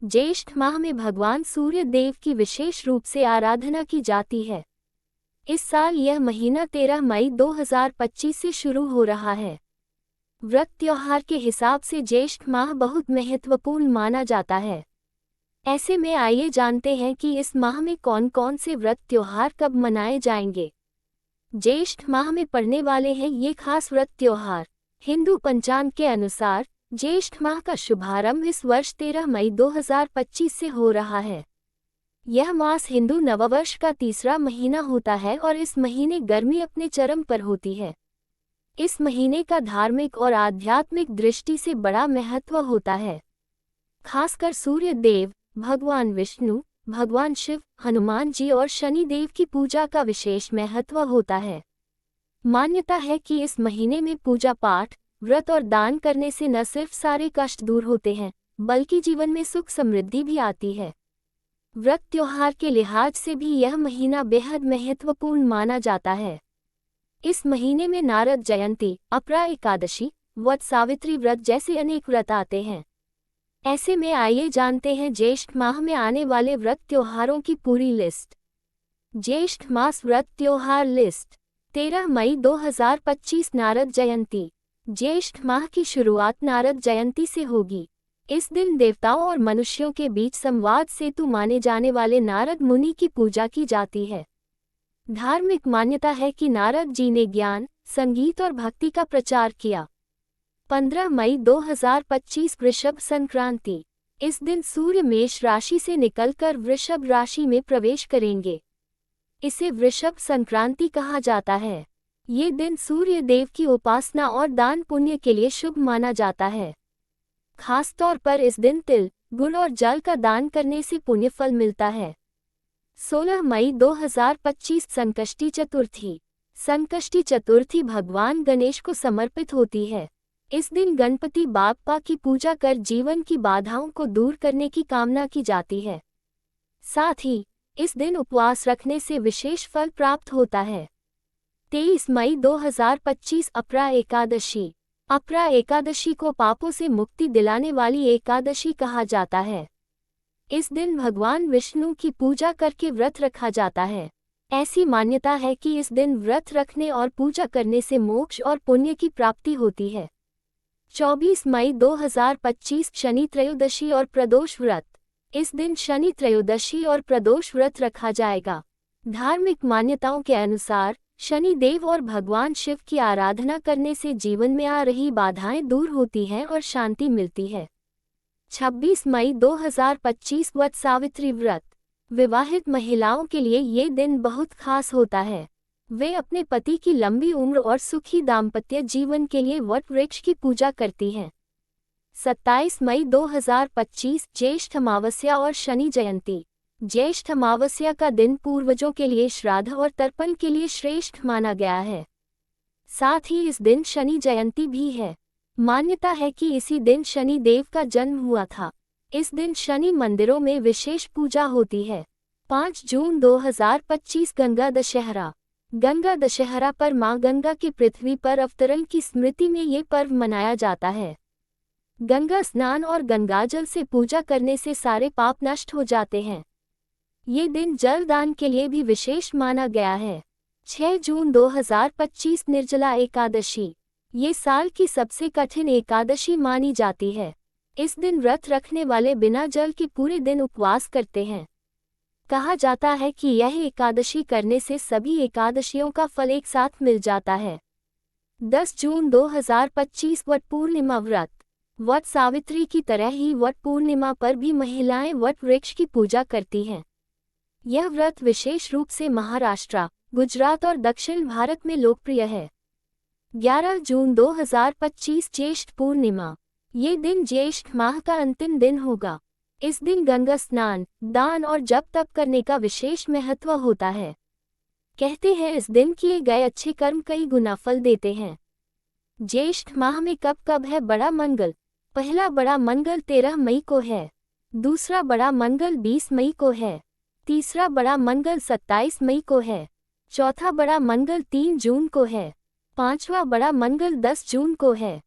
ज्येष्ठ माह में भगवान सूर्य देव की विशेष रूप से आराधना की जाती है। इस साल यह महीना 13 मई 2025 से शुरू हो रहा है। व्रत त्योहार के हिसाब से ज्येष्ठ माह बहुत महत्वपूर्ण माना जाता है। ऐसे में आइए जानते हैं कि इस माह में कौन कौन से व्रत त्योहार कब मनाए जाएंगे। ज्येष्ठ माह में पड़ने वाले हैं ये खास व्रत त्योहार। हिंदू पंचांग के अनुसार ज्येष्ठ माह का शुभारंभ इस वर्ष 13 मई 2025 से हो रहा है। यह मास हिंदू नववर्ष का तीसरा महीना होता है और इस महीने गर्मी अपने चरम पर होती है। इस महीने का धार्मिक और आध्यात्मिक दृष्टि से बड़ा महत्व होता है। खासकर सूर्य देव, भगवान विष्णु, भगवान शिव, हनुमान जी और शनि देव की पूजा का विशेष महत्व होता है। मान्यता है कि इस महीने में पूजा पाठ, व्रत और दान करने से न सिर्फ सारे कष्ट दूर होते हैं, बल्कि जीवन में सुख समृद्धि भी आती है। व्रत त्योहार के लिहाज से भी यह महीना बेहद महत्वपूर्ण माना जाता है। इस महीने में नारद जयंती, अपरा एकादशी, वट सावित्री व्रत जैसे अनेक व्रत आते हैं। ऐसे में आइए जानते हैं ज्येष्ठ माह में आने वाले व्रत त्योहारों की पूरी लिस्ट। ज्येष्ठ मास व्रत त्योहार लिस्ट। 13 मई 2025 नारद जयंती। ज्येष्ठ माह की शुरुआत नारद जयंती से होगी। इस दिन देवताओं और मनुष्यों के बीच संवाद सेतु माने जाने वाले नारद मुनि की पूजा की जाती है। धार्मिक मान्यता है कि नारद जी ने ज्ञान, संगीत और भक्ति का प्रचार किया। 15 मई 2025 वृषभ संक्रांति। इस दिन सूर्य मेष राशि से निकलकर वृषभ राशि में प्रवेश करेंगे। इसे वृषभ संक्रांति कहा जाता है। ये दिन सूर्य देव की उपासना और दान पुण्य के लिए शुभ माना जाता है। खासतौर पर इस दिन तिल, गुड़ और जल का दान करने से पुण्य फल मिलता है। 16 मई 2025 संकष्टी चतुर्थी। संकष्टी चतुर्थी भगवान गणेश को समर्पित होती है। इस दिन गणपति बाप्पा की पूजा कर जीवन की बाधाओं को दूर करने की कामना की जाती है। साथ ही इस दिन उपवास रखने से विशेष फल प्राप्त होता है। 23 मई 2025 अपरा एकादशी। अपरा एकादशी को पापों से मुक्ति दिलाने वाली एकादशी कहा जाता है। इस दिन भगवान विष्णु की पूजा करके व्रत रखा जाता है। ऐसी मान्यता है कि इस दिन व्रत रखने और पूजा करने से मोक्ष और पुण्य की प्राप्ति होती है। 24 मई 2025 शनि त्रयोदशी और प्रदोष व्रत। इस दिन शनि त्रयोदशी और प्रदोष व्रत रखा जाएगा। धार्मिक मान्यताओं के अनुसार शनि देव और भगवान शिव की आराधना करने से जीवन में आ रही बाधाएं दूर होती हैं और शांति मिलती है। 26 मई 2025 वट सावित्री व्रत। विवाहित महिलाओं के लिए ये दिन बहुत खास होता है। वे अपने पति की लंबी उम्र और सुखी दाम्पत्य जीवन के लिए वट वृक्ष की पूजा करती हैं। 27 मई 2025 ज्येष्ठ अमावस्या और शनि जयंती। ज्येष्ठ अमावस्या का दिन पूर्वजों के लिए श्राद्ध और तर्पण के लिए श्रेष्ठ माना गया है। साथ ही इस दिन शनि जयंती भी है। मान्यता है कि इसी दिन शनि देव का जन्म हुआ था। इस दिन शनि मंदिरों में विशेष पूजा होती है। 5 जून 2025 गंगा दशहरा। गंगा दशहरा पर मां गंगा के पृथ्वी पर अवतरण की स्मृति में ये पर्व मनाया जाता है। गंगा स्नान और गंगाजल से पूजा करने से सारे पाप नष्ट हो जाते हैं। ये दिन जल दान के लिए भी विशेष माना गया है। 6 जून 2025 निर्जला एकादशी। ये साल की सबसे कठिन एकादशी मानी जाती है। इस दिन व्रत रखने वाले बिना जल के पूरे दिन उपवास करते हैं। कहा जाता है कि यह एकादशी करने से सभी एकादशियों का फल एक साथ मिल जाता है। 10 जून 2025 वट पूर्णिमा व्रत। वट सावित्री की तरह ही वट पूर्णिमा पर भी महिलाएं वट वृक्ष की पूजा करती हैं। यह व्रत विशेष रूप से महाराष्ट्र, गुजरात और दक्षिण भारत में लोकप्रिय है। 11 जून 2025 ज्येष्ठ पूर्णिमा। ये दिन ज्येष्ठ माह का अंतिम दिन होगा। इस दिन गंगा स्नान, दान और जप तप करने का विशेष महत्व होता है। कहते हैं इस दिन किए गए अच्छे कर्म कई गुना फल देते हैं। ज्येष्ठ माह में कब कब है बड़ा मंगल। पहला बड़ा मंगल 13 मई को है। दूसरा बड़ा मंगल 20 मई को है। तीसरा बड़ा मंगल 27 मई को है। चौथा बड़ा मंगल 3 जून को है। पांचवा बड़ा मंगल 10 जून को है।